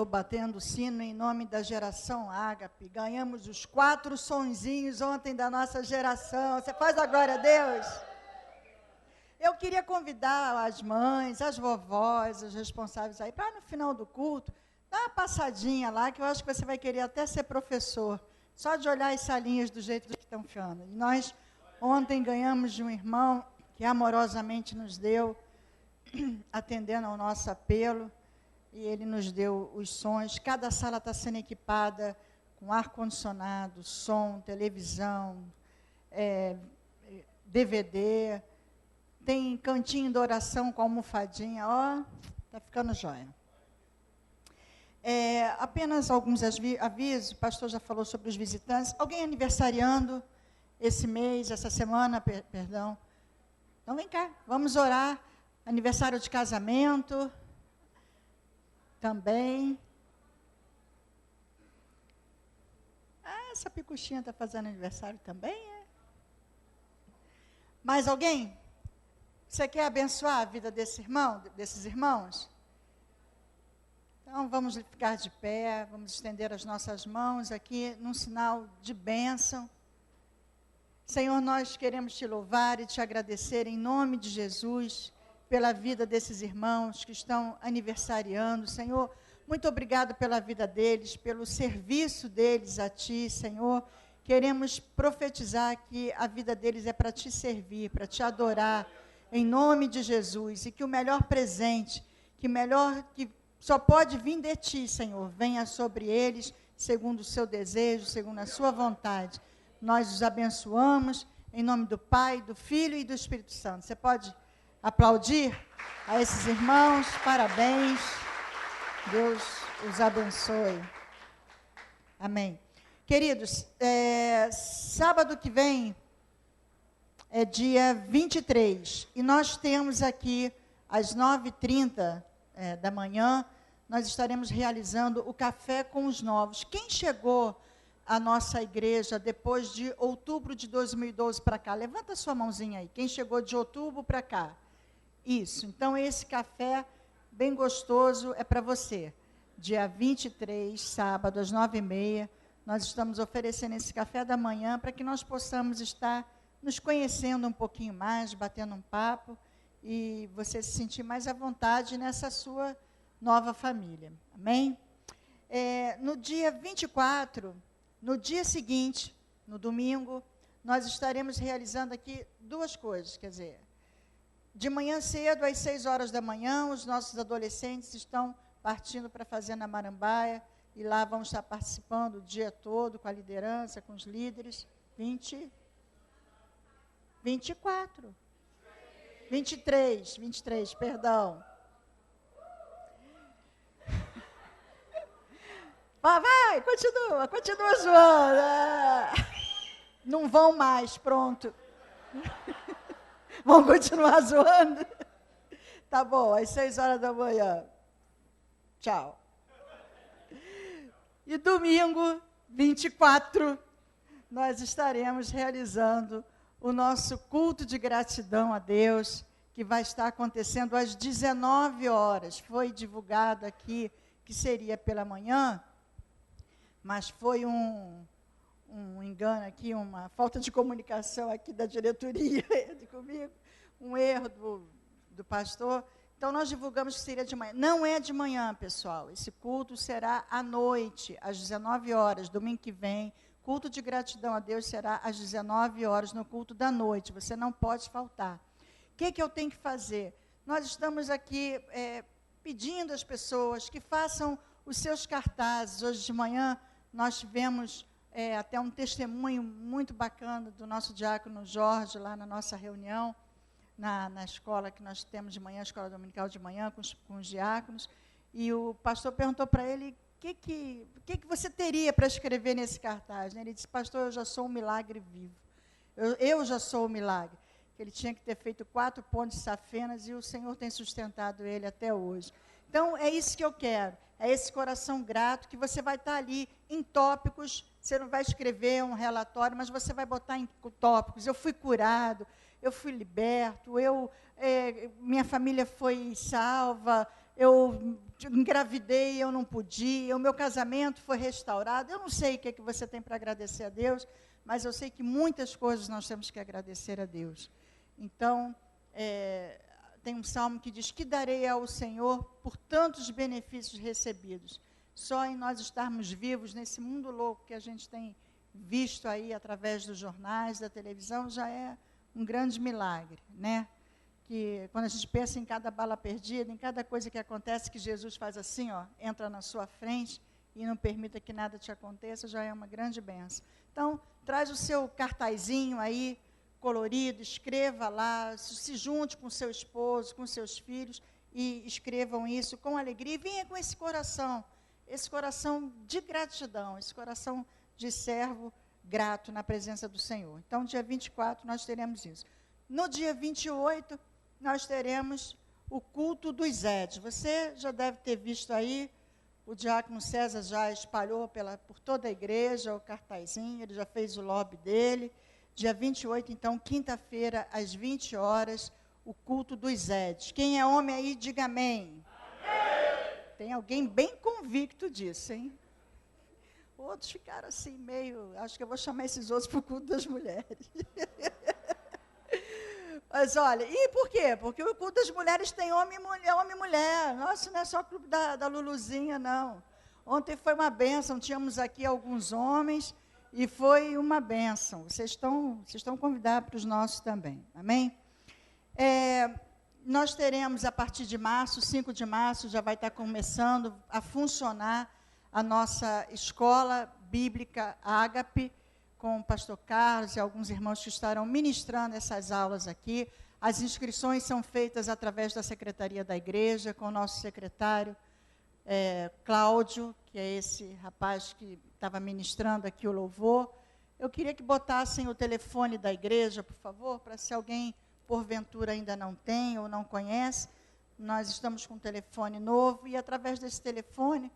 estou batendo o sino em nome da geração Ágape. Ganhamos os 4 sonzinhos ontem da nossa geração. Você faz a glória a Deus? Eu queria convidar as mães, as vovós, os responsáveis aí, para no final do culto, dar uma passadinha lá, que eu acho que você vai querer até ser professor, só de olhar as salinhas do jeito que estão ficando. E nós, ontem, ganhamos de um irmão que amorosamente nos deu, atendendo ao nosso apelo, e ele nos deu os sons. Cada sala está sendo equipada com ar-condicionado, som, televisão, DVD, tem cantinho de oração com almofadinha, ó, está ficando jóia. Apenas alguns avisos, o pastor já falou sobre os visitantes. Alguém aniversariando esse mês, essa semana, perdão? Então vem cá, vamos orar. Aniversário de casamento, também. Essa picuchinha está fazendo aniversário também, é? Mais alguém? Você quer abençoar a vida desses irmãos? Então, vamos ficar de pé, vamos estender as nossas mãos aqui, num sinal de bênção. Senhor, nós queremos te louvar e te agradecer em nome de Jesus, pela vida desses irmãos que estão aniversariando. Senhor, muito obrigado pela vida deles, pelo serviço deles a ti, Senhor. Queremos profetizar que a vida deles é para te servir, para te adorar, em nome de Jesus, e que o melhor presente, que só pode vir de ti, Senhor, venha sobre eles, segundo o seu desejo, segundo a sua vontade. Nós os abençoamos, em nome do Pai, do Filho e do Espírito Santo. Você pode aplaudir a esses irmãos, parabéns, Deus os abençoe. Amém. Queridos, sábado que vem, é dia 23, e nós temos aqui, às 9h30 da manhã, nós estaremos realizando o Café com os Novos. Quem chegou à nossa igreja depois de outubro de 2012 para cá? Levanta a sua mãozinha aí. Quem chegou de outubro para cá? Isso. Então, esse café bem gostoso é para você. Dia 23, sábado, às 9h30, nós estamos oferecendo esse café da manhã para que nós possamos estar nos conhecendo um pouquinho mais, batendo um papo, e você se sentir mais à vontade nessa sua nova família. Amém? No dia 24, no dia seguinte, no domingo, nós estaremos realizando aqui 2 coisas, quer dizer, de manhã cedo, às 6h da manhã, os nossos adolescentes estão partindo para a Fazenda Marambaia, e lá vamos estar participando o dia todo, com a liderança, com os líderes. 23, perdão. Vai, continua zoando. Não vão mais, pronto. Vão continuar zoando? Tá bom, às 6h da manhã. Tchau. E domingo, 24, nós estaremos realizando o nosso culto de gratidão a Deus, que vai estar acontecendo às 19h. Foi divulgado aqui que seria pela manhã, mas foi um engano aqui, uma falta de comunicação aqui da diretoria comigo, um erro do pastor. Então, nós divulgamos que seria de manhã. Não é de manhã, pessoal. Esse culto será à noite, às 19h, domingo que vem. Culto de gratidão a Deus será às 19h, no culto da noite. Você não pode faltar. O que eu tenho que fazer? Nós estamos aqui pedindo às pessoas que façam os seus cartazes. Hoje de manhã, nós tivemos até um testemunho muito bacana do nosso diácono Jorge, lá na nossa reunião, na escola que nós temos de manhã, a escola dominical de manhã, com os diáconos, e o pastor perguntou para ele, o que você teria para escrever nesse cartaz? Ele disse, pastor, eu já sou um milagre vivo, eu já sou um milagre. Ele tinha que ter feito 4 pontes de safenas, e o Senhor tem sustentado ele até hoje. Então, é isso que eu quero, é esse coração grato, que você vai estar ali em tópicos, você não vai escrever um relatório, mas você vai botar em tópicos, eu fui curado, eu fui liberto, minha família foi salva, eu engravidei, eu não podia, o meu casamento foi restaurado. Eu não sei o que é que você tem para agradecer a Deus, mas eu sei que muitas coisas nós temos que agradecer a Deus. Então, tem um salmo que diz: que darei ao Senhor por tantos benefícios recebidos? Só em nós estarmos vivos nesse mundo louco que a gente tem visto aí através dos jornais, da televisão, já é um grande milagre, né? Que quando a gente pensa em cada bala perdida, em cada coisa que acontece, que Jesus faz assim, ó, entra na sua frente e não permita que nada te aconteça, já é uma grande bênção. Então, traz o seu cartazinho aí, colorido, escreva lá, se junte com seu esposo, com seus filhos, e escrevam isso com alegria, e venha com esse coração de gratidão, esse coração de servo grato na presença do Senhor. Então, dia 24, nós teremos isso. No dia 28, nós teremos o culto dos Eds. Você já deve ter visto aí, o diácono César já espalhou por toda a igreja o cartazinho, ele já fez o lobby dele. Dia 28, então, quinta-feira, às 20 horas, o culto dos Eds. Quem é homem aí, diga amém. Amém. Tem alguém bem convicto disso, hein? Outros ficaram assim, meio... Acho que eu vou chamar esses outros para o culto das mulheres. Mas olha, e por quê? Porque o culto das mulheres tem homem e mulher. Nossa, não é só o clube da Luluzinha, não. Ontem foi uma bênção, tínhamos aqui alguns homens e foi uma bênção. Vocês estão convidados para os nossos também, amém? Nós teremos a partir de março, 5 de março, já vai estar começando a funcionar a nossa escola bíblica Ágape, com o pastor Carlos e alguns irmãos que estarão ministrando essas aulas aqui. As inscrições são feitas através da secretaria da igreja, com o nosso secretário, Cláudio, que é esse rapaz que estava ministrando aqui o louvor. Eu queria que botassem o telefone da igreja, por favor, para se alguém, porventura, ainda não tem ou não conhece. Nós estamos com um telefone novo e, através desse telefone,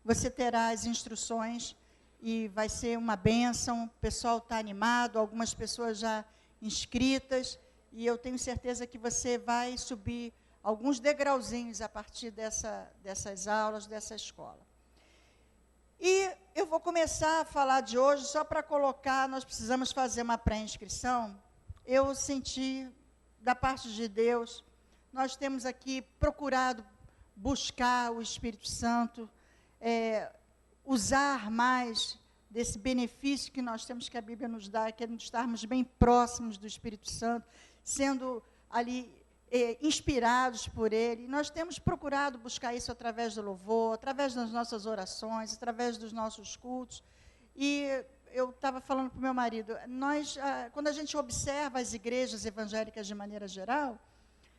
você terá as instruções e vai ser uma bênção. O pessoal está animado, algumas pessoas já inscritas, e eu tenho certeza que você vai subir alguns degrauzinhos a partir dessas aulas, dessa escola. E eu vou começar a falar de hoje, só para colocar, nós precisamos fazer uma pré-inscrição. Eu senti, da parte de Deus, nós temos aqui procurado buscar o Espírito Santo, usar mais desse benefício que nós temos, que a Bíblia nos dá, que é de estarmos bem próximos do Espírito Santo, sendo ali inspirados por Ele. Nós temos procurado buscar isso através do louvor, através das nossas orações, através dos nossos cultos. E eu estava falando para o meu marido, quando a gente observa as igrejas evangélicas de maneira geral,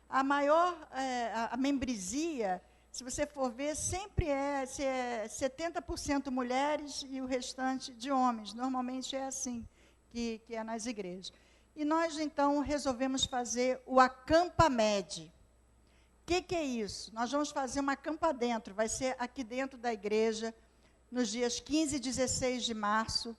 a membresia, se você for ver, sempre é 70% mulheres e o restante de homens. Normalmente é assim que é nas igrejas. E nós, então, resolvemos fazer o Acampa Med. O que é isso? Nós vamos fazer uma acampa dentro, vai ser aqui dentro da igreja, nos dias 15 e 16 de março,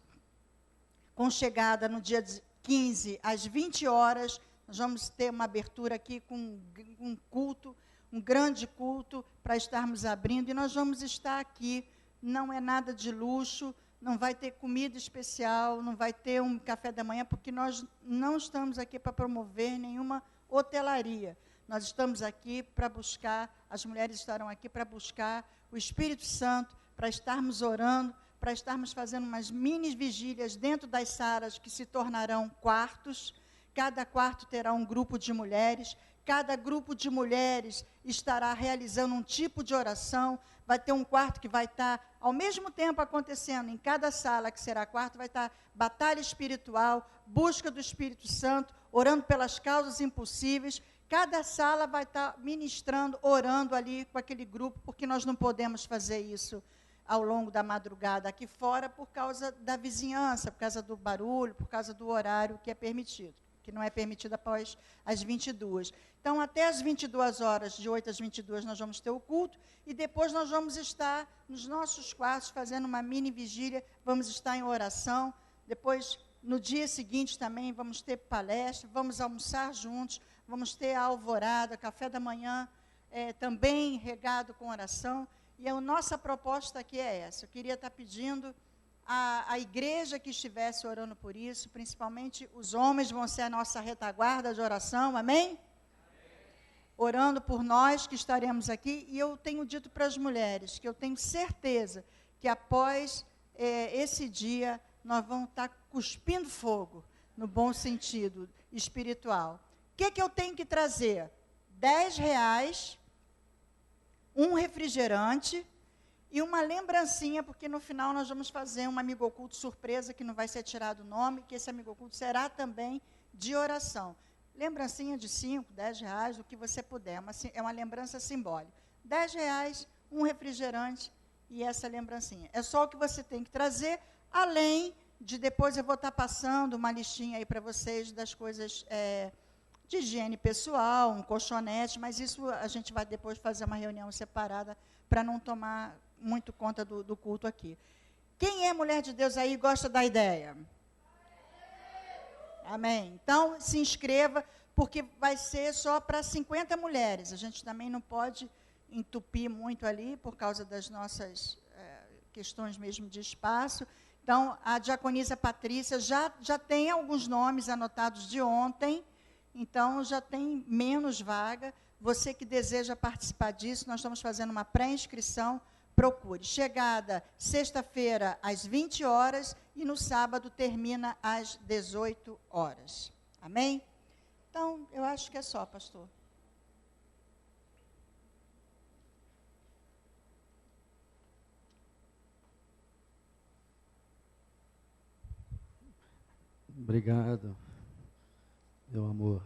com chegada no dia 15 às 20 horas, nós vamos ter uma abertura aqui com um culto, um grande culto para estarmos abrindo, e nós vamos estar aqui, não é nada de luxo, não vai ter comida especial, não vai ter um café da manhã, porque nós não estamos aqui para promover nenhuma hotelaria. Nós estamos aqui para buscar, as mulheres estarão aqui para buscar o Espírito Santo, para estarmos orando, para estarmos fazendo umas mini vigílias dentro das salas que se tornarão quartos. Cada quarto terá um grupo de mulheres, cada grupo de mulheres estará realizando um tipo de oração. Vai ter um quarto que vai estar, ao mesmo tempo, acontecendo, em cada sala que será quarto, vai estar batalha espiritual, busca do Espírito Santo, orando pelas causas impossíveis. Cada sala vai estar ministrando, orando ali com aquele grupo, porque nós não podemos fazer isso ao longo da madrugada aqui fora, por causa da vizinhança, por causa do barulho, por causa do horário que é permitido, que não é permitido após as 22. Então, até as 22 horas, de 8 às 22, nós vamos ter o culto, e depois nós vamos estar nos nossos quartos, fazendo uma mini vigília, vamos estar em oração. Depois, no dia seguinte também, vamos ter palestra, vamos almoçar juntos, vamos ter a alvorada, café da manhã, também regado com oração. E a nossa proposta aqui é essa. Eu queria estar pedindo à igreja que estivesse orando por isso, principalmente os homens vão ser a nossa retaguarda de oração, amém? Orando por nós que estaremos aqui. E eu tenho dito para as mulheres que eu tenho certeza que após esse dia nós vamos estar cuspindo fogo, no bom sentido espiritual. O que eu tenho que trazer? R$10, um refrigerante e uma lembrancinha, porque no final nós vamos fazer um amigo oculto surpresa, que não vai ser tirado o nome, que esse amigo oculto será também de oração. Lembrancinha de R$5, R$10, o que você puder, é uma lembrança simbólica. R$10, um refrigerante e essa lembrancinha. É só o que você tem que trazer, além de depois eu vou estar passando uma listinha aí para vocês das coisas de higiene pessoal, um colchonete, mas isso a gente vai depois fazer uma reunião separada para não tomar muito conta do culto aqui. Quem é mulher de Deus aí e gosta da ideia? Amém. Então, se inscreva, porque vai ser só para 50 mulheres. A gente também não pode entupir muito ali, por causa das nossas questões mesmo de espaço. Então, a diaconisa Patrícia já tem alguns nomes anotados de ontem, então já tem menos vaga. Você que deseja participar disso, nós estamos fazendo uma pré-inscrição, procure. Chegada sexta-feira às 20 horas e no sábado termina às 18 horas. Amém? Então, eu acho que é só, pastor. Obrigado, meu amor.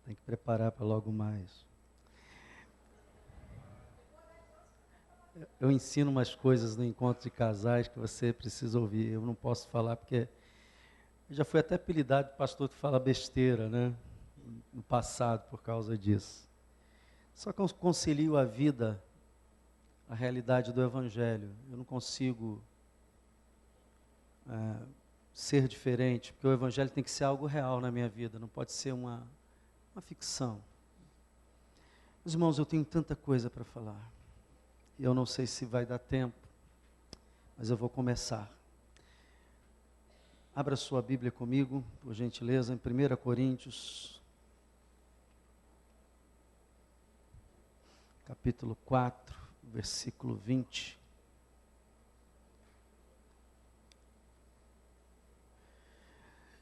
Tem que preparar para logo mais. Eu ensino umas coisas no encontro de casais que você precisa ouvir. Eu não posso falar porque eu já fui até apelidado de pastor que fala besteira, né? No passado, por causa disso. Só que eu concilio a vida, a realidade do Evangelho. Eu não consigo ser diferente, porque o Evangelho tem que ser algo real na minha vida, não pode ser uma ficção. Meus irmãos, eu tenho tanta coisa para falar. Eu não sei se vai dar tempo, mas eu vou começar. Abra sua Bíblia comigo, por gentileza, em 1 Coríntios, capítulo 4, versículo 20.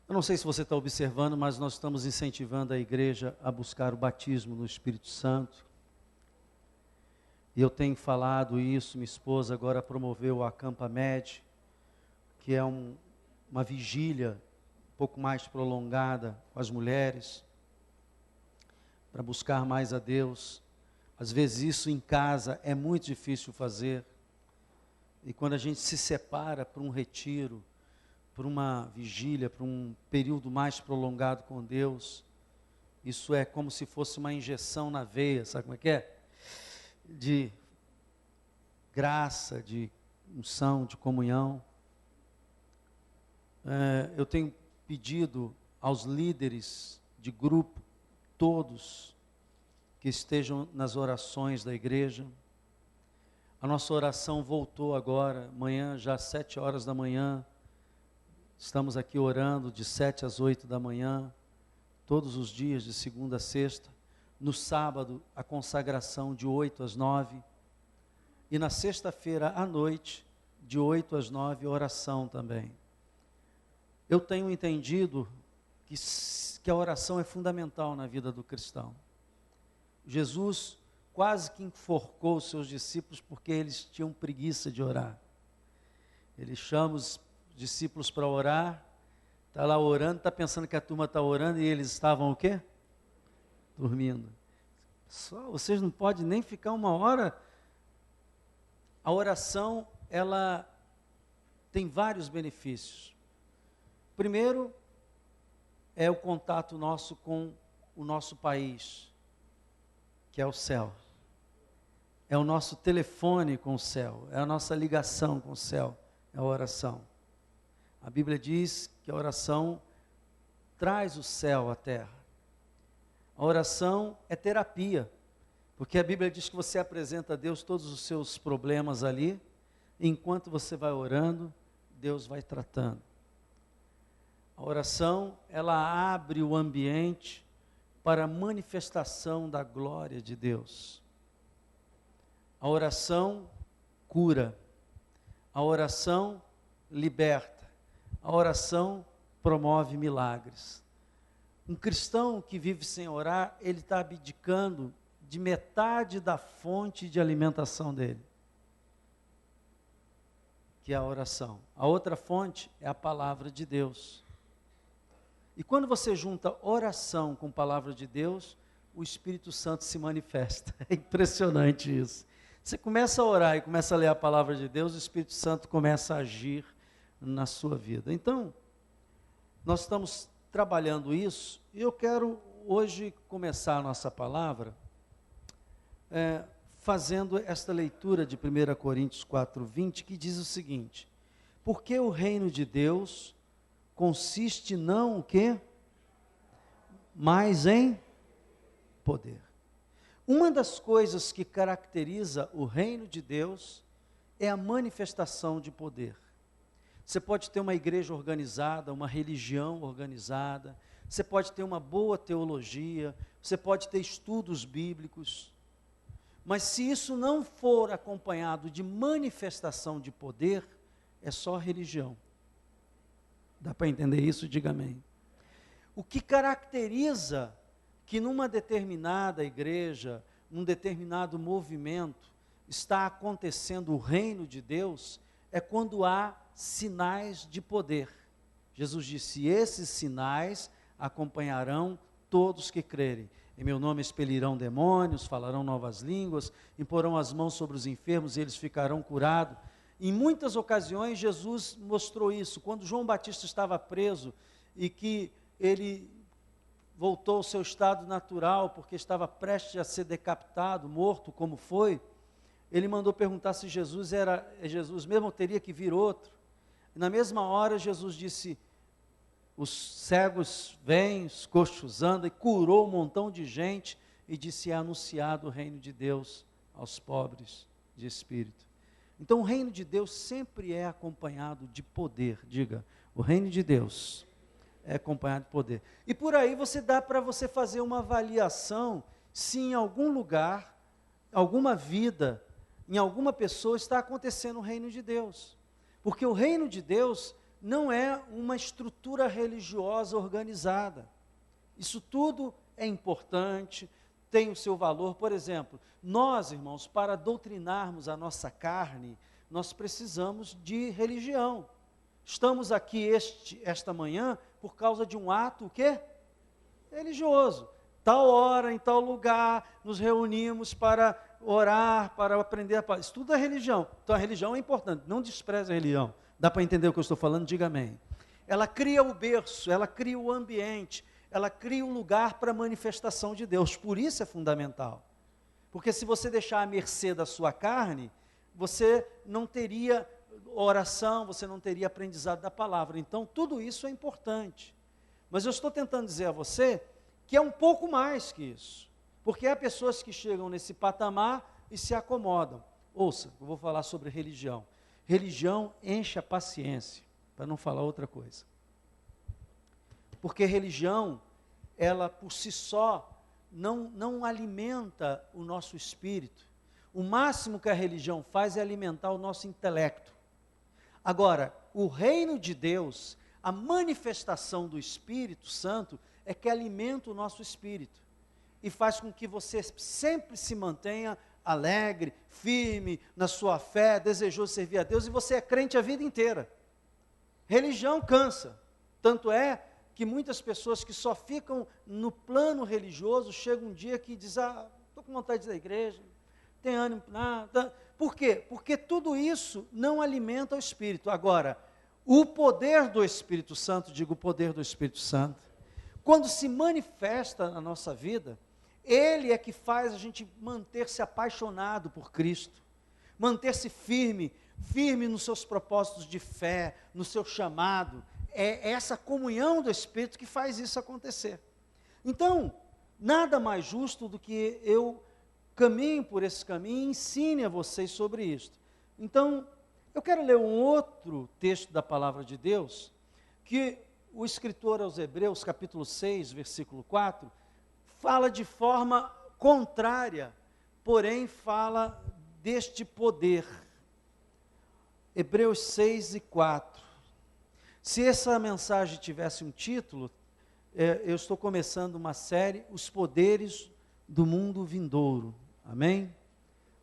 Eu não sei se você está observando, mas nós estamos incentivando a igreja a buscar o batismo no Espírito Santo. E eu tenho falado isso, minha esposa agora promoveu a Acampa Med, que é uma vigília um pouco mais prolongada com as mulheres, para buscar mais a Deus. Às vezes isso em casa é muito difícil fazer. E quando a gente se separa para um retiro, para uma vigília, para um período mais prolongado com Deus, isso é como se fosse uma injeção na veia, sabe como é que é? De graça, de unção, de comunhão. Eu tenho pedido aos líderes de grupo, todos, que estejam nas orações da igreja. A nossa oração voltou agora, amanhã, já às 7 horas da manhã, estamos aqui orando de 7 às 8 da manhã, todos os dias, de segunda a sexta. No sábado, a consagração de 8 às 9. E na sexta-feira à noite, de 8 às 9, oração também. Eu tenho entendido que a oração é fundamental na vida do cristão. Jesus quase que enforcou os seus discípulos porque eles tinham preguiça de orar. Ele chama os discípulos para orar, está lá orando, está pensando que a turma está orando e eles estavam o quê? Dormindo. Só, vocês não podem nem ficar uma hora. A oração, ela tem vários benefícios. Primeiro, é o contato nosso com o nosso país, que é o céu. É o nosso telefone com o céu, é a nossa ligação com o céu, é a oração. A Bíblia diz que a oração traz o céu à terra. A oração é terapia, porque a Bíblia diz que você apresenta a Deus todos os seus problemas ali, e enquanto você vai orando, Deus vai tratando. A oração, ela abre o ambiente para a manifestação da glória de Deus. A oração cura, a oração liberta, a oração promove milagres. Um cristão que vive sem orar, ele está abdicando de metade da fonte de alimentação dele, que é a oração. A outra fonte é a palavra de Deus. E quando você junta oração com palavra de Deus, o Espírito Santo se manifesta. É impressionante isso. Você começa a orar e começa a ler a palavra de Deus, o Espírito Santo começa a agir na sua vida. Então, nós estamos trabalhando isso, e eu quero hoje começar a nossa palavra fazendo esta leitura de 1 Coríntios 4:20, que diz o seguinte: porque o reino de Deus consiste não o quê? Mas em poder. Uma das coisas que caracteriza o reino de Deus é a manifestação de poder. Você pode ter uma igreja organizada, uma religião organizada, você pode ter uma boa teologia, você pode ter estudos bíblicos, mas se isso não for acompanhado de manifestação de poder, é só religião. Dá para entender isso? Diga amém. O que caracteriza que numa determinada igreja, num determinado movimento, está acontecendo o reino de Deus, é quando há sinais de poder. Jesus disse: esses sinais acompanharão todos que crerem. Em meu nome expelirão demônios, falarão novas línguas, imporão as mãos sobre os enfermos e eles ficarão curados. Em muitas ocasiões Jesus mostrou isso. Quando João Batista estava preso e que ele voltou ao seu estado natural, porque estava prestes a ser decapitado, morto como foi, ele mandou perguntar se Jesus era Jesus mesmo ou teria que vir outro. E na mesma hora Jesus disse: os cegos vêm, os coxos andam, e curou um montão de gente, e disse: é anunciado o reino de Deus aos pobres de espírito. Então o reino de Deus sempre é acompanhado de poder. Diga, o reino de Deus é acompanhado de poder. E por aí dá para você fazer uma avaliação se em algum lugar, alguma vida, em alguma pessoa está acontecendo o reino de Deus. Porque o reino de Deus não é uma estrutura religiosa organizada. Isso tudo é importante, tem o seu valor. Por exemplo, nós, irmãos, para doutrinarmos a nossa carne, nós precisamos de religião. Estamos aqui esta manhã por causa de um ato, o quê? Religioso. Tal hora, em tal lugar, nos reunimos para orar, para aprender a palavra. Isso tudo é religião. Então a religião é importante, não despreze a religião. Dá para entender o que eu estou falando? Diga amém. Ela cria o berço, ela cria o ambiente, ela cria o lugar para a manifestação de Deus. Por isso é fundamental. Porque se você deixar à mercê da sua carne, você não teria oração, você não teria aprendizado da palavra. Então tudo isso é importante. Mas eu estou tentando dizer a você que é um pouco mais que isso. Porque há pessoas que chegam nesse patamar e se acomodam. Ouça, eu vou falar sobre religião. Religião enche a paciência, para não falar outra coisa. Porque religião, ela por si só, não alimenta o nosso espírito. O máximo que a religião faz é alimentar o nosso intelecto. Agora, o reino de Deus, a manifestação do Espírito Santo, é que alimenta o nosso espírito. E faz com que você sempre se mantenha alegre, firme na sua fé, desejoso de servir a Deus, e você é crente a vida inteira. Religião cansa, tanto é que muitas pessoas que só ficam no plano religioso, chega um dia que diz: estou com vontade de ir à igreja, não tem ânimo, nada. Por quê? Porque tudo isso não alimenta o Espírito. Agora, o poder do Espírito Santo, digo o poder do Espírito Santo, quando se manifesta na nossa vida, ele é que faz a gente manter-se apaixonado por Cristo, manter-se firme nos seus propósitos de fé, no seu chamado. é essa comunhão do Espírito que faz isso acontecer. Então, nada mais justo do que eu caminhe por esse caminho e ensine a vocês sobre isto. Então, eu quero ler um outro texto da palavra de Deus, que o escritor aos Hebreus, capítulo 6, versículo 4, fala de forma contrária, porém fala deste poder. Hebreus 6 e 4. Se essa mensagem tivesse um título, eu estou começando uma série, Os Poderes do Mundo Vindouro. Amém?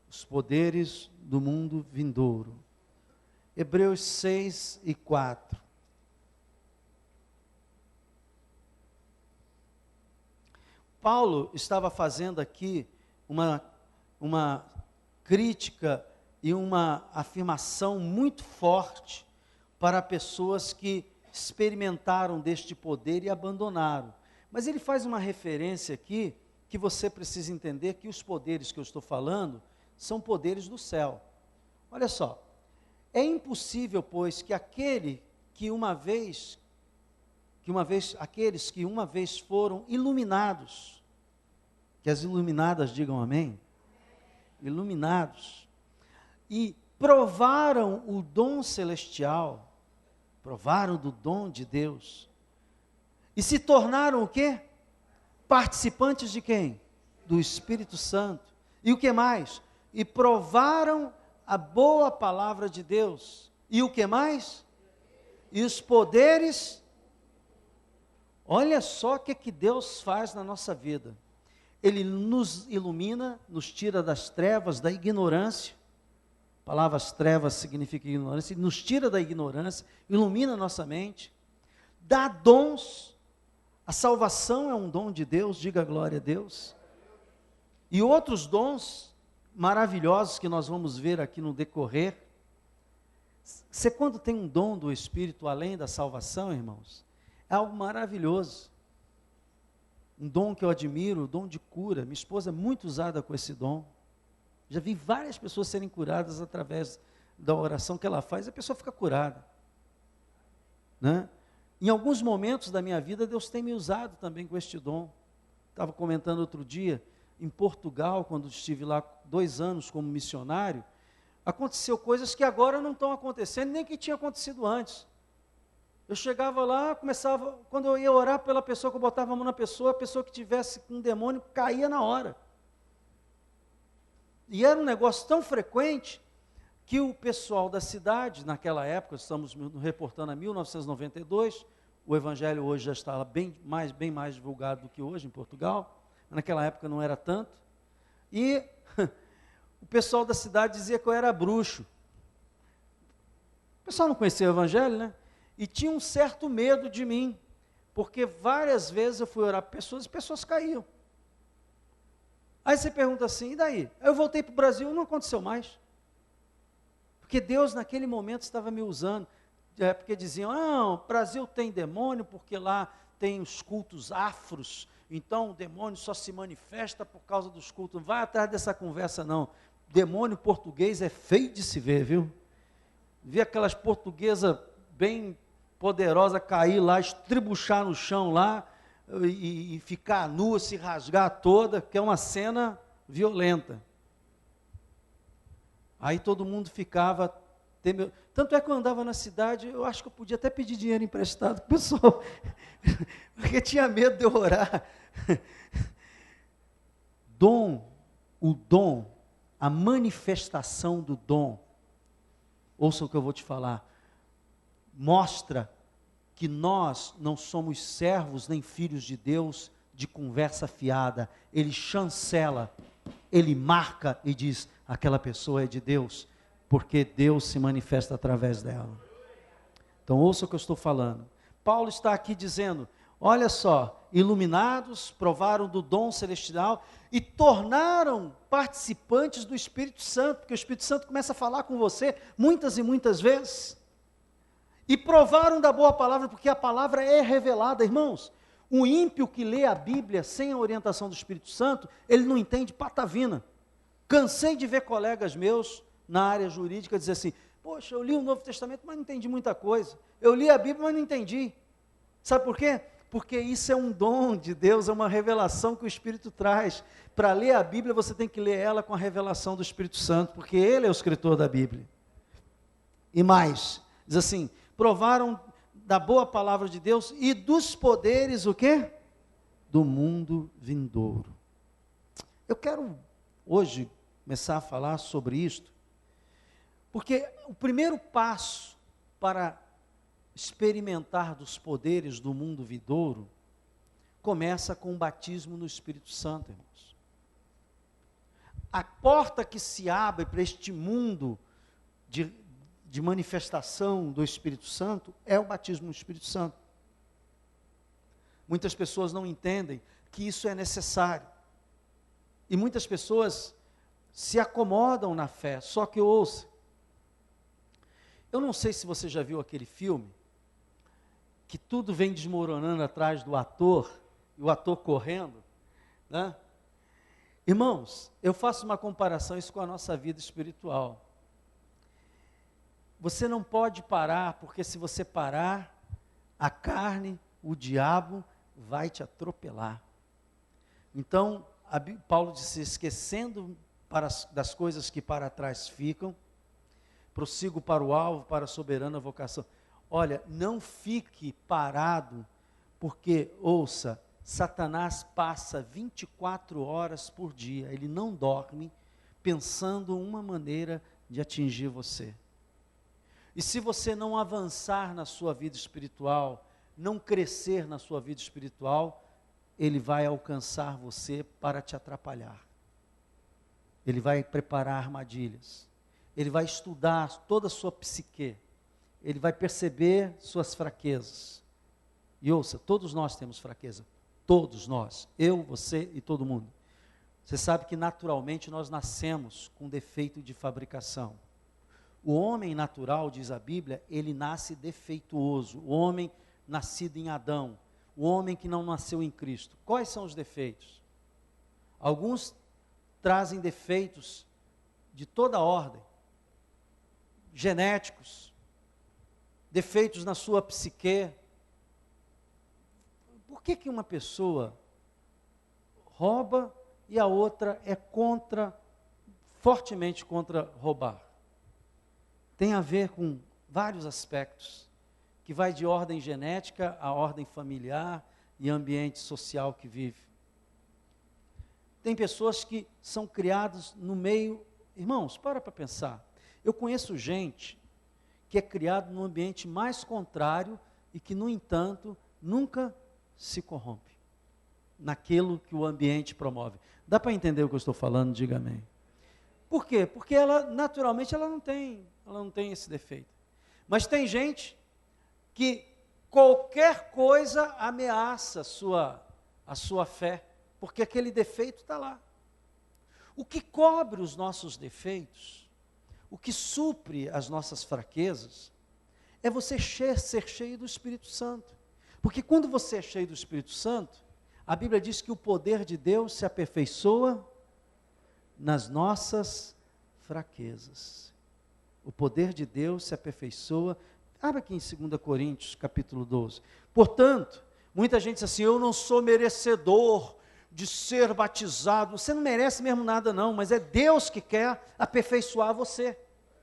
Os Poderes do Mundo Vindouro. Hebreus 6 e 4. Paulo estava fazendo aqui uma crítica e uma afirmação muito forte para pessoas que experimentaram deste poder e abandonaram. Mas ele faz uma referência aqui, que você precisa entender que os poderes que eu estou falando, são poderes do céu. Olha só, é impossível, pois, que aqueles que uma vez foram iluminados, que as iluminadas digam amém, iluminados, e provaram o dom celestial, provaram do dom de Deus, e se tornaram o quê? Participantes de quem? Do Espírito Santo. E o que mais? E provaram a boa palavra de Deus. E o que mais? E os poderes. Olha só o que Deus faz na nossa vida. Ele nos ilumina, nos tira das trevas, da ignorância. A palavra trevas significa ignorância. Ele nos tira da ignorância, ilumina a nossa mente, dá dons. A salvação é um dom de Deus, diga glória a Deus. E outros dons maravilhosos que nós vamos ver aqui no decorrer. Você quando tem um dom do Espírito além da salvação, irmãos, é algo maravilhoso. Um dom que eu admiro, o dom de cura. Minha esposa é muito usada com esse dom. Já vi várias pessoas serem curadas através da oração que ela faz, a pessoa fica curada. Né? Em alguns momentos da minha vida, Deus tem me usado também com este dom. Estava comentando outro dia, em Portugal, quando estive lá 2 anos como missionário, aconteceu coisas que agora não estão acontecendo, nem que tinha acontecido antes. Eu chegava lá, começava, quando eu ia orar pela pessoa, que eu botava a mão na pessoa, a pessoa que tivesse com um demônio caía na hora. E era um negócio tão frequente, que o pessoal da cidade, naquela época, estamos reportando a 1992, o evangelho hoje já está bem mais divulgado do que hoje em Portugal, mas naquela época não era tanto, e o pessoal da cidade dizia que eu era bruxo. O pessoal não conhecia o evangelho, né? E tinha um certo medo de mim, porque várias vezes eu fui orar para pessoas e pessoas caíam. Aí você pergunta assim, e daí? Eu voltei para o Brasil, não aconteceu mais. Porque Deus naquele momento estava me usando, porque diziam, não, o Brasil tem demônio, porque lá tem os cultos afros, então o demônio só se manifesta por causa dos cultos. Não vai atrás dessa conversa não, demônio português é feio de se ver, viu? Vi aquelas portuguesas bem poderosas cair lá, estribuchar no chão lá, e ficar nua, se rasgar toda, que é uma cena violenta. Aí todo mundo ficava temendo. Tanto é que eu andava na cidade, eu acho que eu podia até pedir dinheiro emprestado para o pessoal, porque tinha medo de eu orar. O dom, a manifestação do dom, ouça o que eu vou te falar, mostra que nós não somos servos nem filhos de Deus de conversa fiada. Ele chancela, ele marca e diz, aquela pessoa é de Deus, porque Deus se manifesta através dela. Então ouça o que eu estou falando. Paulo está aqui dizendo, olha só, iluminados, provaram do dom celestial e tornaram participantes do Espírito Santo, porque o Espírito Santo começa a falar com você muitas e muitas vezes. E provaram da boa palavra, porque a palavra é revelada, irmãos. O ímpio que lê a Bíblia sem a orientação do Espírito Santo, ele não entende patavina. Cansei de ver colegas meus na área jurídica dizer assim, poxa, eu li o Novo Testamento, mas não entendi muita coisa. Eu li a Bíblia, mas não entendi. Sabe por quê? Porque isso é um dom de Deus, é uma revelação que o Espírito traz. Para ler a Bíblia, você tem que ler ela com a revelação do Espírito Santo, porque Ele é o escritor da Bíblia. E mais, diz assim, provaram da boa palavra de Deus e dos poderes, o quê? Do mundo vindouro. Eu quero hoje começar a falar sobre isto, porque o primeiro passo para experimentar dos poderes do mundo vindouro começa com o batismo no Espírito Santo, irmãos. A porta que se abre para este mundo de manifestação do Espírito Santo é o batismo no Espírito Santo. Muitas pessoas não entendem que isso é necessário. E muitas pessoas se acomodam na fé, só que ouça. Eu não sei se você já viu aquele filme, que tudo vem desmoronando atrás do ator, e o ator correndo, né? Irmãos, eu faço uma comparação isso com a nossa vida espiritual. Você não pode parar, porque se você parar, a carne, o diabo vai te atropelar. Então, Paulo disse, esquecendo das coisas que para trás ficam, prossigo para o alvo, para a soberana vocação. Olha, não fique parado, porque, ouça, Satanás passa 24 horas por dia, ele não dorme, pensando uma maneira de atingir você. E se você não avançar na sua vida espiritual, não crescer na sua vida espiritual, ele vai alcançar você para te atrapalhar. Ele vai preparar armadilhas. Ele vai estudar toda a sua psique. Ele vai perceber suas fraquezas. E ouça, todos nós temos fraqueza. Todos nós. Eu, você e todo mundo. Você sabe que naturalmente nós nascemos com defeito de fabricação. O homem natural, diz a Bíblia, ele nasce defeituoso. O homem nascido em Adão. O homem que não nasceu em Cristo. Quais são os defeitos? Alguns trazem defeitos de toda ordem. Genéticos. Defeitos na sua psique. Por que uma pessoa rouba e a outra é fortemente contra roubar? Tem a ver com vários aspectos, que vai de ordem genética a ordem familiar e ambiente social que vive. Tem pessoas que são criadas no meio... Irmãos, para pensar. Eu conheço gente que é criado num ambiente mais contrário e que, no entanto, nunca se corrompe naquilo que o ambiente promove. Dá para entender o que eu estou falando? Diga amém. Por quê? Porque ela, naturalmente, ela não tem esse defeito. Mas tem gente que qualquer coisa ameaça a sua fé, porque aquele defeito está lá. O que cobre os nossos defeitos, o que supre as nossas fraquezas, é você ser cheio do Espírito Santo. Porque quando você é cheio do Espírito Santo, a Bíblia diz que o poder de Deus se aperfeiçoa nas nossas fraquezas. O poder de Deus se aperfeiçoa. Abre aqui em 2 Coríntios, capítulo 12. Portanto, muita gente diz assim, eu não sou merecedor de ser batizado. Você não merece mesmo nada não, mas é Deus que quer aperfeiçoar você.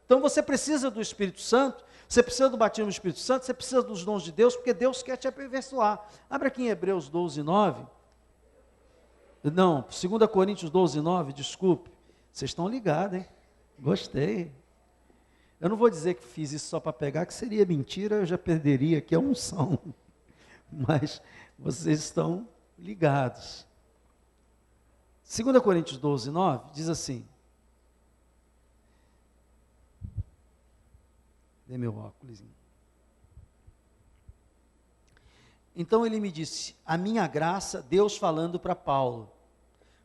Então você precisa do Espírito Santo, você precisa do batismo do Espírito Santo, você precisa dos dons de Deus, porque Deus quer te aperfeiçoar. Abre aqui em Hebreus 12, 9. Não, 2 Coríntios 12, 9, desculpe. Vocês estão ligados, hein? Gostei. Eu não vou dizer que fiz isso só para pegar, que seria mentira, eu já perderia aqui a unção. Mas vocês estão ligados. 2 Coríntios 12, 9, diz assim. Dê meu óculos. Então ele me disse, a minha graça, Deus falando para Paulo.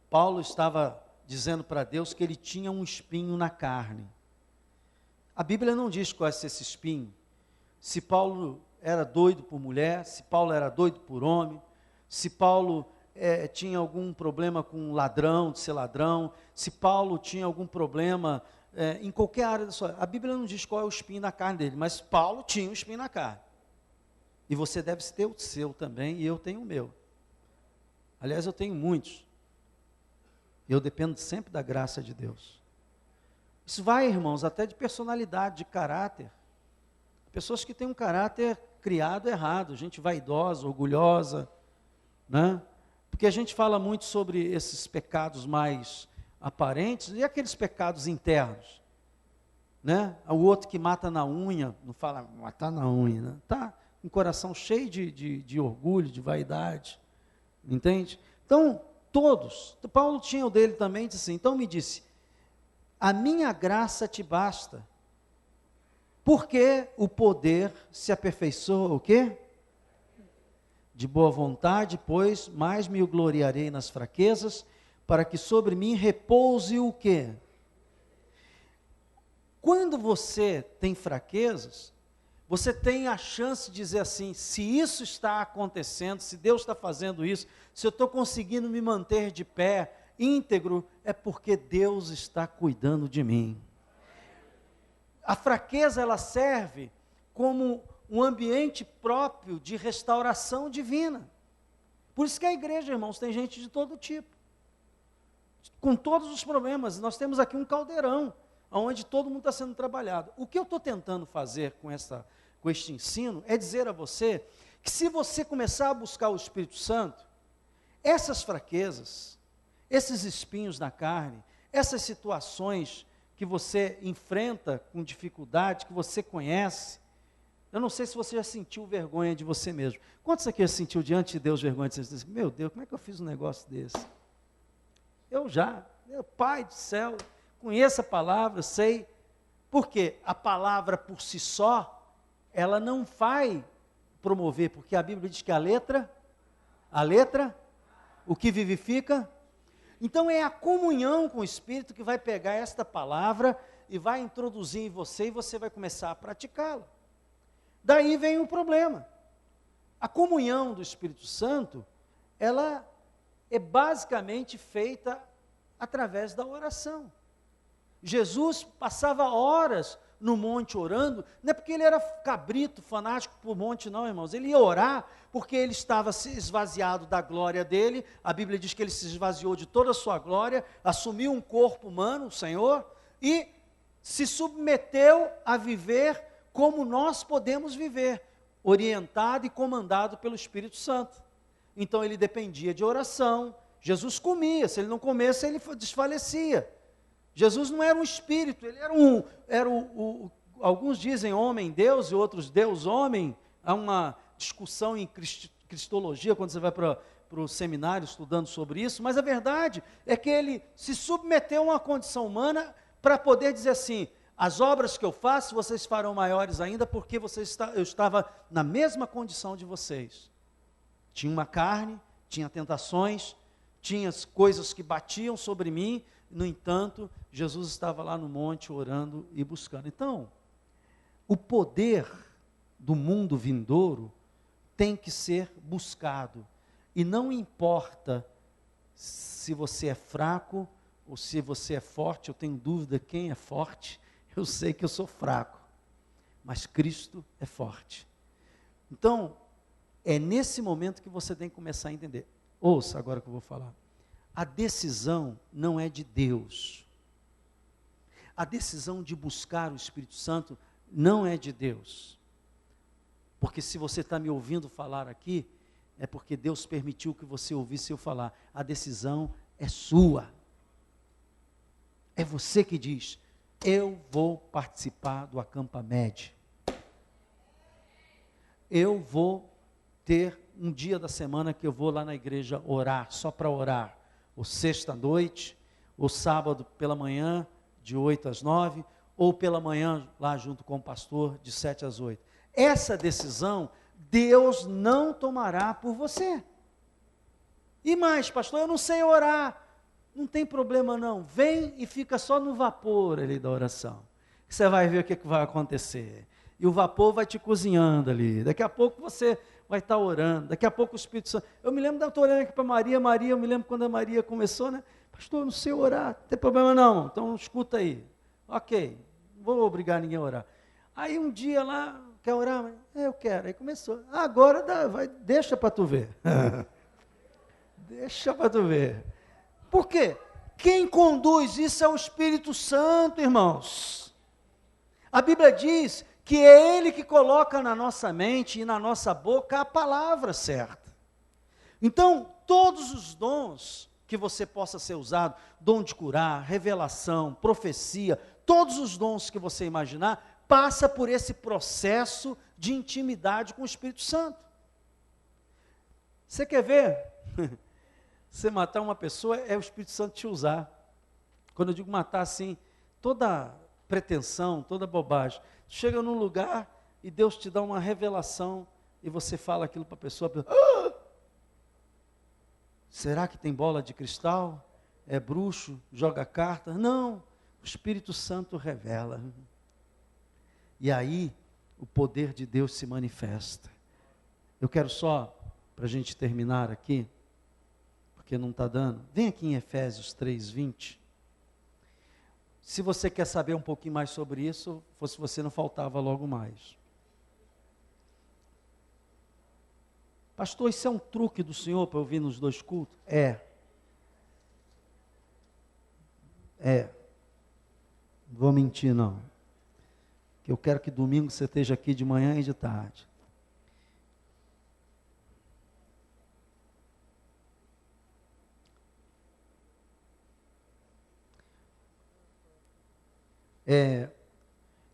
Paulo estava dizendo para Deus que ele tinha um espinho na carne. A Bíblia não diz qual é esse espinho. Se Paulo era doido por mulher, se Paulo era doido por homem, se Paulo tinha algum problema com um ladrão, de ser ladrão, se Paulo tinha algum problema em qualquer área da sua vida. A Bíblia não diz qual é o espinho na carne dele, mas Paulo tinha um espinho na carne. E você deve ter o seu também, e eu tenho o meu. Aliás, eu tenho muitos. Eu dependo sempre da graça de Deus. Isso vai, irmãos, até de personalidade, de caráter. Pessoas que têm um caráter criado errado, gente vaidosa, orgulhosa, né? Porque a gente fala muito sobre esses pecados mais aparentes e aqueles pecados internos, né? O outro que mata na unha, não fala matar na unha, né? Tá com o coração cheio de orgulho, de vaidade, entende? Então, todos, Paulo tinha o dele também, disse assim, então me disse, a minha graça te basta, porque o poder se aperfeiçoa, o quê? De boa vontade, pois mais me gloriarei nas fraquezas, para que sobre mim repouse o quê? Quando você tem fraquezas, você tem a chance de dizer assim, se isso está acontecendo, se Deus está fazendo isso, se eu estou conseguindo me manter de pé, íntegro, é porque Deus está cuidando de mim. A fraqueza, ela serve como um ambiente próprio de restauração divina. Por isso que a igreja, irmãos, tem gente de todo tipo, com todos os problemas. Nós temos aqui um caldeirão, onde todo mundo está sendo trabalhado. O que eu estou tentando fazer com este ensino é dizer a você que se você começar a buscar o Espírito Santo, essas fraquezas, esses espinhos na carne, essas situações que você enfrenta com dificuldade, que você conhece, eu não sei se você já sentiu vergonha de você mesmo. Quantos aqui já sentiu diante de Deus vergonha de você? Diz, meu Deus, como é que eu fiz um negócio desse? Eu já, meu Pai do céu, conheço a palavra, sei, porque a palavra por si só, ela não vai promover, porque a Bíblia diz que a letra, o que vivifica. Então é a comunhão com o Espírito que vai pegar esta palavra e vai introduzir em você e você vai começar a praticá-la. Daí vem o problema. A comunhão do Espírito Santo, ela é basicamente feita através da oração. Jesus passava horas no monte orando, não é porque ele era cabrito, fanático por monte não, irmãos, ele ia orar porque ele estava se esvaziado da glória dele, a Bíblia diz que ele se esvaziou de toda a sua glória, assumiu um corpo humano, o Senhor, e se submeteu a viver como nós podemos viver, orientado e comandado pelo Espírito Santo. Então ele dependia de oração, Jesus comia, se ele não comesse ele desfalecia. Jesus não era um espírito, ele era alguns dizem homem-deus e outros Deus-homem. Há uma discussão em cristologia, quando você vai para o seminário estudando sobre isso, mas a verdade é que ele se submeteu a uma condição humana para poder dizer assim, as obras que eu faço, vocês farão maiores ainda, porque eu estava na mesma condição de vocês. Tinha uma carne, tinha tentações, tinha coisas que batiam sobre mim, no entanto, Jesus estava lá no monte orando e buscando. Então, o poder do mundo vindouro tem que ser buscado. E não importa se você é fraco ou se você é forte, eu tenho dúvida quem é forte, eu sei que eu sou fraco, mas Cristo é forte. Então, é nesse momento que você tem que começar a entender. Ouça agora que eu vou falar. A decisão não é de Deus. A decisão de buscar o Espírito Santo não é de Deus. Porque se você está me ouvindo falar aqui, é porque Deus permitiu que você ouvisse eu falar. A decisão é sua. É você que diz, eu vou participar do Acampa Med. Eu vou ter um dia da semana que eu vou lá na igreja orar, só para orar. Ou sexta-noite, ou sábado pela manhã, de 8 às 9, ou pela manhã, lá junto com o pastor, de 7 às 8. Essa decisão, Deus não tomará por você. E mais, pastor, eu não sei orar. Não tem problema não, vem e fica só no vapor ali da oração. Você vai ver o que vai acontecer. E o vapor vai te cozinhando ali. Daqui a pouco você vai estar orando. Daqui a pouco o Espírito Santo... Eu me lembro, estou olhando aqui para Maria, eu me lembro quando a Maria começou, né? Pastor, não sei orar, não tem problema não, então escuta aí. Ok, não vou obrigar ninguém a orar. Aí um dia lá, quer orar? Eu quero. Aí começou. Agora deixa para tu ver. Deixa para tu ver. Por quê? Quem conduz isso é o Espírito Santo, irmãos. A Bíblia diz que é Ele que coloca na nossa mente e na nossa boca a palavra certa. Então, todos os dons que você possa ser usado, dom de curar, revelação, profecia, todos os dons que você imaginar, passa por esse processo de intimidade com o Espírito Santo. Você quer ver? Você matar uma pessoa é o Espírito Santo te usar. Quando eu digo matar assim, toda pretensão, toda bobagem. Chega num lugar e Deus te dá uma revelação e você fala aquilo para a pessoa, ah! Será que tem bola de cristal? É bruxo? Joga carta? Não, o Espírito Santo revela. E aí, o poder de Deus se manifesta. Eu quero só, para a gente terminar aqui, porque não está dando, vem aqui em Efésios 3:20. Se você quer saber um pouquinho mais sobre isso, fosse você não faltava logo mais. Pastor, isso é um truque do Senhor para eu vir nos dois cultos? É. Não vou mentir não. Que eu quero que domingo você esteja aqui de manhã e de tarde.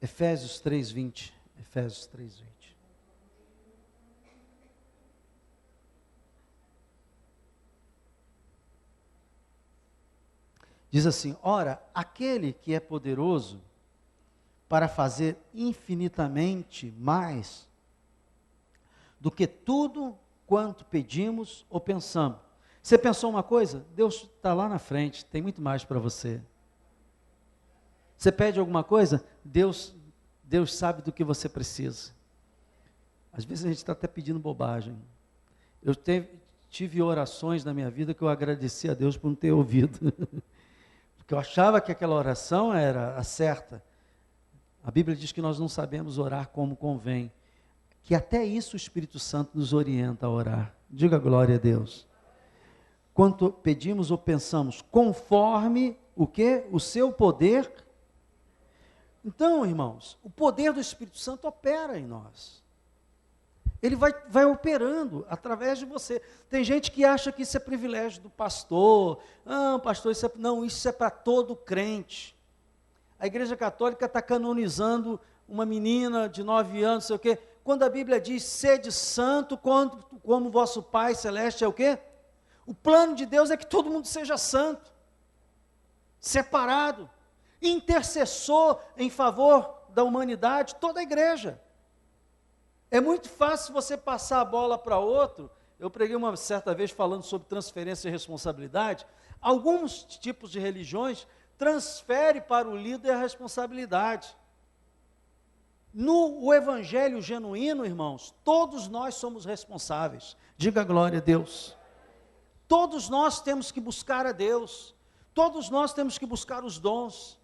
Efésios 3:20. Efésios 3:20. Diz assim: ora, aquele que é poderoso para fazer infinitamente mais do que tudo quanto pedimos ou pensamos. Você pensou uma coisa? Deus está lá na frente, tem muito mais para você. Você pede alguma coisa? Deus sabe do que você precisa. Às vezes a gente está até pedindo bobagem. Eu tive orações na minha vida que eu agradeci a Deus por não ter ouvido. Porque eu achava que aquela oração era a certa. A Bíblia diz que nós não sabemos orar como convém. Que até isso o Espírito Santo nos orienta a orar. Diga glória a Deus. Quanto pedimos ou pensamos, conforme o quê? O seu poder. Então, irmãos, o poder do Espírito Santo opera em nós. Ele vai operando através de você. Tem gente que acha que isso é privilégio do pastor. Ah, pastor, isso é para todo crente. A Igreja Católica está canonizando uma menina de 9 anos, sei o quê. Quando a Bíblia diz, sede santo, como vosso Pai Celeste é o quê? O plano de Deus é que todo mundo seja santo, separado, intercessor em favor da humanidade, toda a igreja. É muito fácil você passar a bola para outro. Eu preguei uma certa vez falando sobre transferência de responsabilidade. Alguns tipos de religiões transferem para o líder a responsabilidade. No evangelho genuíno, irmãos, todos nós somos responsáveis. Diga glória a Deus. Todos nós temos que buscar a Deus. Todos nós temos que buscar os dons.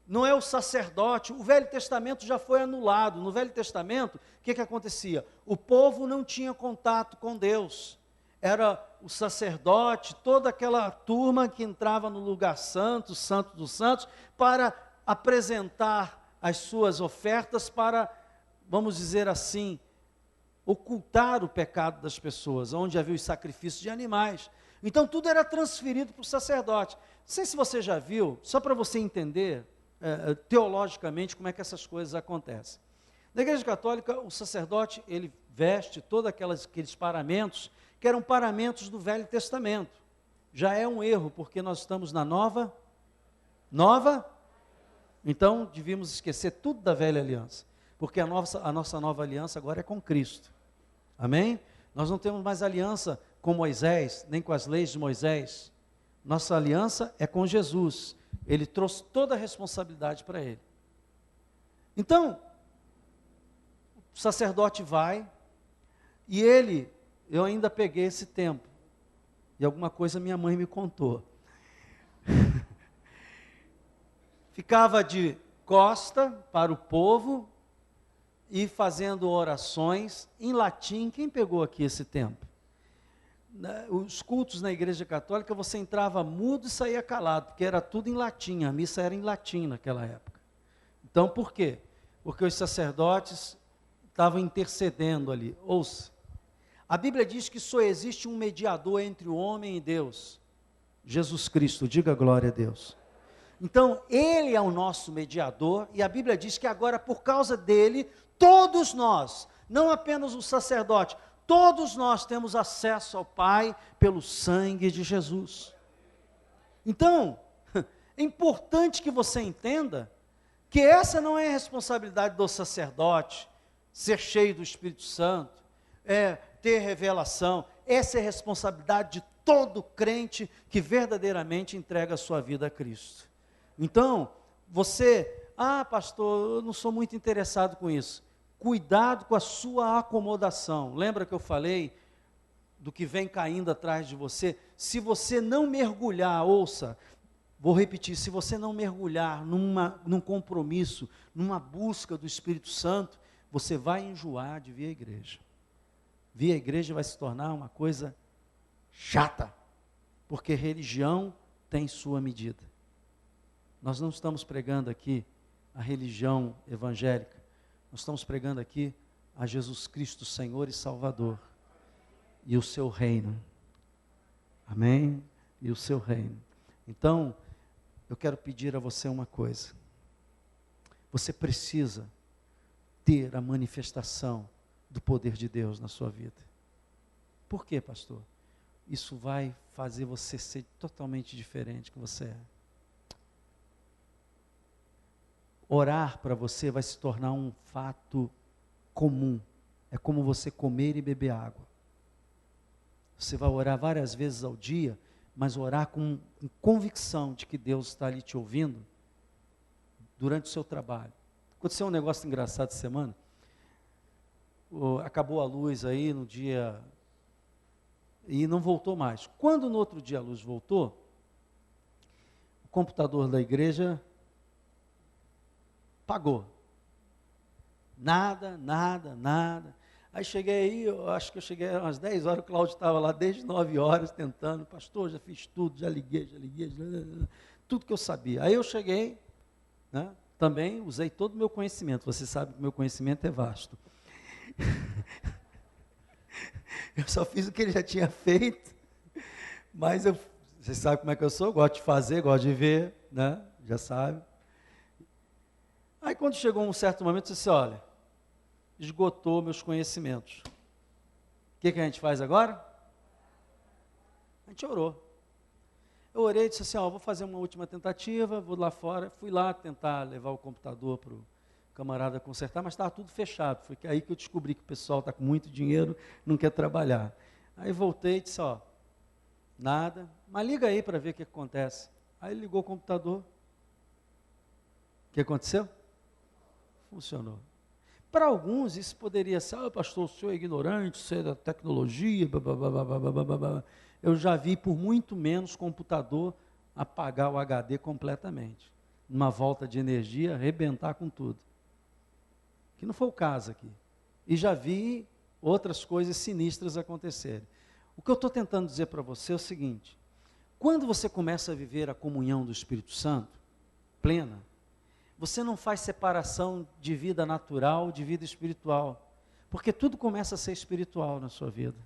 Não é o sacerdote. O Velho Testamento já foi anulado. No Velho Testamento, o que acontecia? O povo não tinha contato com Deus. Era o sacerdote, toda aquela turma que entrava no lugar santo, santo dos santos, para apresentar as suas ofertas para, vamos dizer assim, ocultar o pecado das pessoas, onde havia os sacrifícios de animais. Então tudo era transferido para o sacerdote. Não sei se você já viu, só para você entender teologicamente como é que essas coisas acontecem. Na Igreja Católica, o sacerdote, ele veste todos aqueles paramentos, que eram paramentos do Velho Testamento. Já é um erro, porque nós estamos na nova? Então, devíamos esquecer tudo da velha aliança, porque a nossa nova aliança agora é com Cristo. Amém? Nós não temos mais aliança com Moisés, nem com as leis de Moisés. Nossa aliança é com Jesus. Ele trouxe toda a responsabilidade para ele. Então, o sacerdote vai, E eu ainda peguei esse tempo. E alguma coisa minha mãe me contou. Ficava de costa para o povo e fazendo orações em latim. Quem pegou aqui esse tempo? Os cultos na igreja católica, você entrava mudo e saía calado, porque era tudo em latim, a missa era em latim naquela época. Então, por quê? Porque os sacerdotes estavam intercedendo ali. Ouça, a Bíblia diz que só existe um mediador entre o homem e Deus, Jesus Cristo, diga glória a Deus. Então, Ele é o nosso mediador, e a Bíblia diz que agora, por causa dele, todos nós, não apenas o sacerdote, todos nós temos acesso ao Pai pelo sangue de Jesus. Então, é importante que você entenda que essa não é a responsabilidade do sacerdote, ser cheio do Espírito Santo, ter revelação. Essa é a responsabilidade de todo crente que verdadeiramente entrega a sua vida a Cristo. Então, você, pastor, eu não sou muito interessado com isso. Cuidado com a sua acomodação. Lembra que eu falei do que vem caindo atrás de você? Se você não mergulhar, ouça, vou repetir, se você não mergulhar num compromisso, numa busca do Espírito Santo, você vai enjoar de vir à igreja. Vir à igreja vai se tornar uma coisa chata, porque religião tem sua medida. Nós não estamos pregando aqui a religião evangélica, nós estamos pregando aqui a Jesus Cristo, Senhor e Salvador, e o seu reino. Amém? E o seu reino. Então, eu quero pedir a você uma coisa. Você precisa ter a manifestação do poder de Deus na sua vida. Por quê, pastor? Isso vai fazer você ser totalmente diferente do que você é. Orar para você vai se tornar um fato comum. É como você comer e beber água. Você vai orar várias vezes ao dia, mas orar com convicção de que Deus está ali te ouvindo durante o seu trabalho. Aconteceu um negócio engraçado essa semana. Acabou a luz aí no dia e não voltou mais. Quando no outro dia a luz voltou, o computador da igreja pagou. Nada. Aí cheguei aí, eu acho que eu cheguei às 10 horas, o Cláudio estava lá desde 9 horas tentando, pastor, já fiz tudo, já liguei, tudo que eu sabia. Aí eu cheguei, né, também usei todo o meu conhecimento, você sabe que o meu conhecimento é vasto. Eu só fiz o que ele já tinha feito, mas você sabe como é que eu sou, gosto de fazer, gosto de ver, né, já sabe. Aí quando chegou um certo momento, eu disse, olha, esgotou meus conhecimentos. O que a gente faz agora? A gente orou. Eu orei e disse assim, vou fazer uma última tentativa, vou lá fora, fui lá tentar levar o computador para o camarada consertar, mas estava tudo fechado. Foi aí que eu descobri que o pessoal está com muito dinheiro, não quer trabalhar. Aí voltei e disse, nada, mas liga aí para ver o que acontece. Aí ele ligou o computador. O que aconteceu? Funcionou. Para alguns isso poderia ser, pastor, o senhor é ignorante, você é da tecnologia, blá. Eu já vi por muito menos computador apagar o HD completamente. Numa volta de energia, arrebentar com tudo. Que não foi o caso aqui. E já vi outras coisas sinistras acontecerem. O que eu estou tentando dizer para você é o seguinte, quando você começa a viver a comunhão do Espírito Santo, plena, você não faz separação de vida natural, de vida espiritual, porque tudo começa a ser espiritual na sua vida.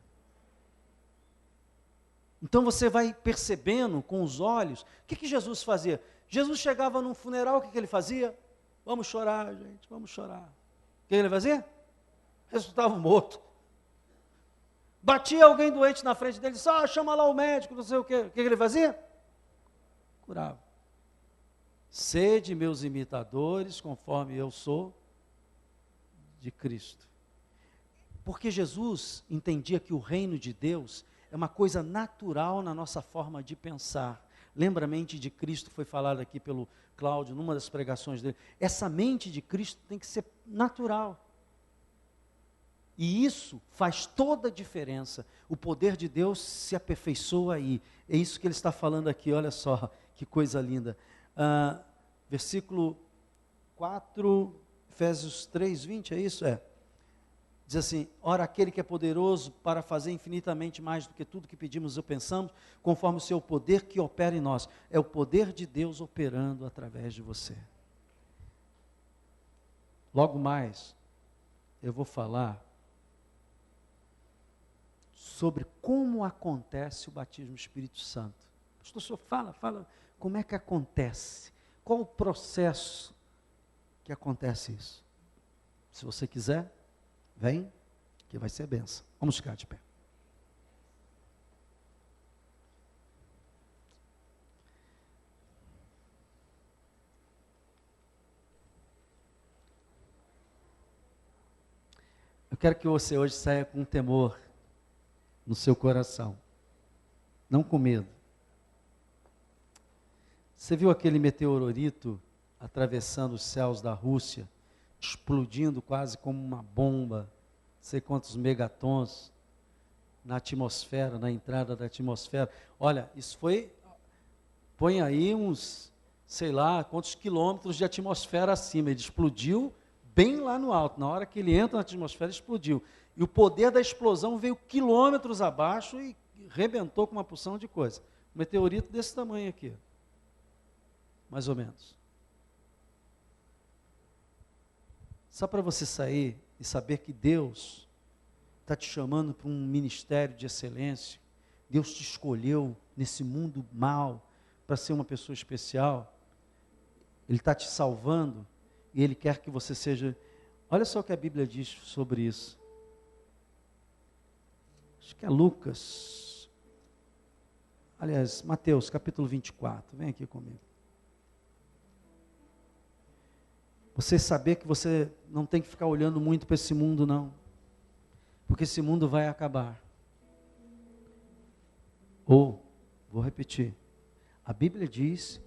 Então você vai percebendo com os olhos, o que Jesus fazia? Jesus chegava num funeral, o que ele fazia? Vamos chorar, gente, vamos chorar. O que ele fazia? Ressuscitava o morto. Batia alguém doente na frente dele, disse, chama lá o médico, não sei o quê. O que ele fazia? Curava. Sede meus imitadores, conforme eu sou de Cristo. Porque Jesus entendia que o reino de Deus é uma coisa natural na nossa forma de pensar. Lembra a mente de Cristo, foi falado aqui pelo Cláudio, numa das pregações dele. Essa mente de Cristo tem que ser natural. E isso faz toda a diferença. O poder de Deus se aperfeiçoa aí. É isso que ele está falando aqui, olha só, que coisa linda. Versículo 4, Efésios 3, 20, é isso? Diz assim, ora aquele que é poderoso para fazer infinitamente mais do que tudo que pedimos ou pensamos, conforme o seu poder que opera em nós. É o poder de Deus operando através de você. Logo mais, eu vou falar sobre como acontece o batismo do Espírito Santo. Pastor, o senhor fala como é que acontece, qual o processo que acontece isso. Se você quiser, vem, que vai ser benção. Vamos ficar de pé. Eu quero que você hoje saia com temor no seu coração, não com medo. Você viu aquele meteorito atravessando os céus da Rússia, explodindo quase como uma bomba, não sei quantos megatons na atmosfera, na entrada da atmosfera? Olha, isso põe aí uns, sei lá, quantos quilômetros de atmosfera acima, ele explodiu bem lá no alto, na hora que ele entra na atmosfera, explodiu. E o poder da explosão veio quilômetros abaixo e rebentou com uma porção de coisa. Um meteorito desse tamanho aqui, mais ou menos. Só para você sair e saber que Deus está te chamando para um ministério de excelência. Deus te escolheu nesse mundo mal para ser uma pessoa especial. Ele está te salvando e Ele quer que você seja... Olha só o que a Bíblia diz sobre isso. Acho que é Lucas. Aliás, Mateus, capítulo 24. Vem aqui comigo. Você saber que você não tem que ficar olhando muito para esse mundo, não. Porque esse mundo vai acabar. Ou, vou repetir, a Bíblia diz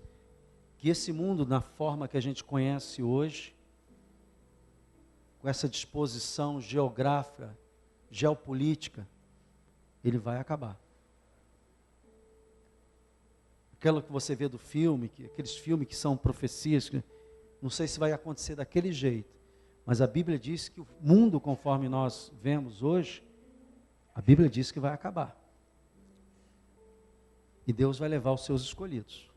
que esse mundo, na forma que a gente conhece hoje, com essa disposição geográfica, geopolítica, ele vai acabar. Aquilo que você vê do filme, aqueles filmes que são profecias, não sei se vai acontecer daquele jeito, mas a Bíblia diz que o mundo, conforme nós vemos hoje, a Bíblia diz que vai acabar. E Deus vai levar os seus escolhidos.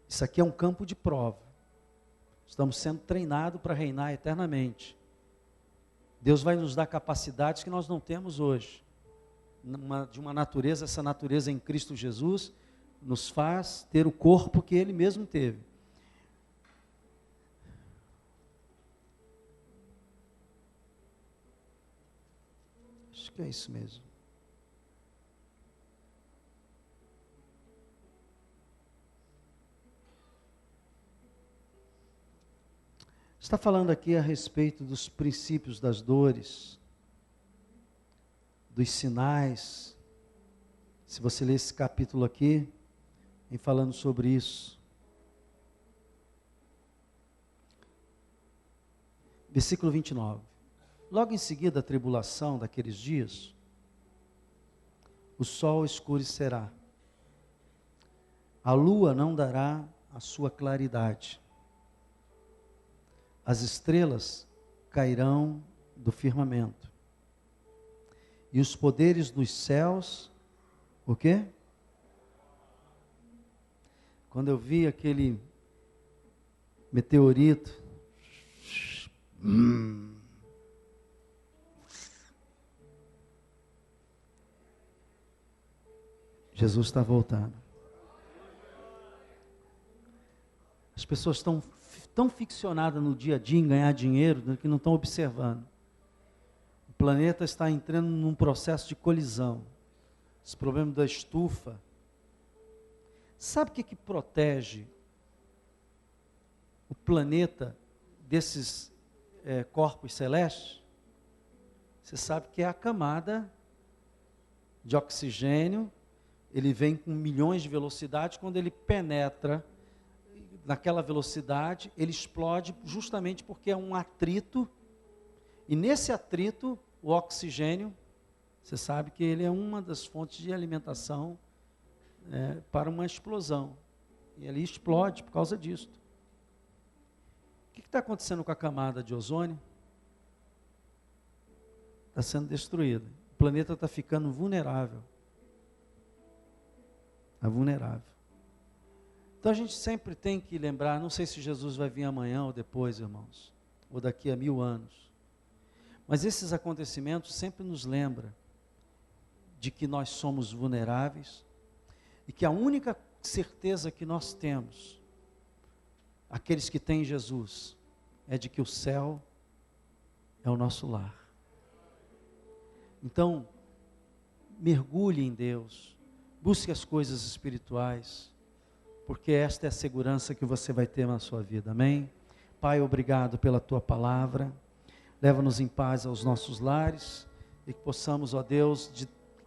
Isso aqui é um campo de prova. Estamos sendo treinados para reinar eternamente. Deus vai nos dar capacidades que nós não temos hoje. De uma natureza, essa natureza em Cristo Jesus nos faz ter o corpo que Ele mesmo teve. Acho que é isso mesmo. Está falando aqui a respeito dos princípios das dores, dos sinais. Se você ler esse capítulo aqui, vem falando sobre isso. Versículo 29. Logo em seguida a tribulação daqueles dias, o sol escurecerá, a lua não dará a sua claridade, as estrelas cairão do firmamento, e os poderes dos céus, o quê? Quando eu vi aquele meteorito, Jesus está voltando. As pessoas estão tão ficcionadas no dia a dia em ganhar dinheiro que não estão observando. O planeta está entrando num processo de colisão. Esse problema da estufa. Sabe o que protege o planeta desses corpos celestes? Você sabe que é a camada de oxigênio. Ele vem com milhões de velocidades. Quando ele penetra naquela velocidade, ele explode justamente porque é um atrito E nesse atrito, o oxigênio, você sabe que ele é uma das fontes de alimentação para uma explosão. E ele explode por causa disso. O que está acontecendo com a camada de ozônio? Está sendo destruída. O planeta está ficando vulnerável. Está vulnerável. Então a gente sempre tem que lembrar, não sei se Jesus vai vir amanhã ou depois, irmãos, ou daqui a 1000 anos. Mas esses acontecimentos sempre nos lembram de que nós somos vulneráveis e que a única certeza que nós temos, aqueles que têm Jesus, é de que o céu é o nosso lar. Então, mergulhe em Deus, busque as coisas espirituais, porque esta é a segurança que você vai ter na sua vida, amém? Pai, obrigado pela tua palavra, leva-nos em paz aos nossos lares, e que possamos, ó Deus,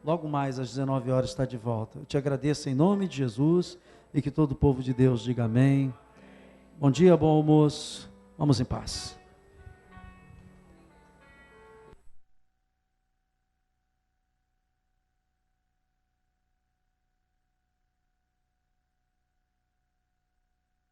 logo mais às 19 horas estar de volta. Eu te agradeço em nome de Jesus, e que todo o povo de Deus diga amém. Bom dia, bom almoço, vamos em paz.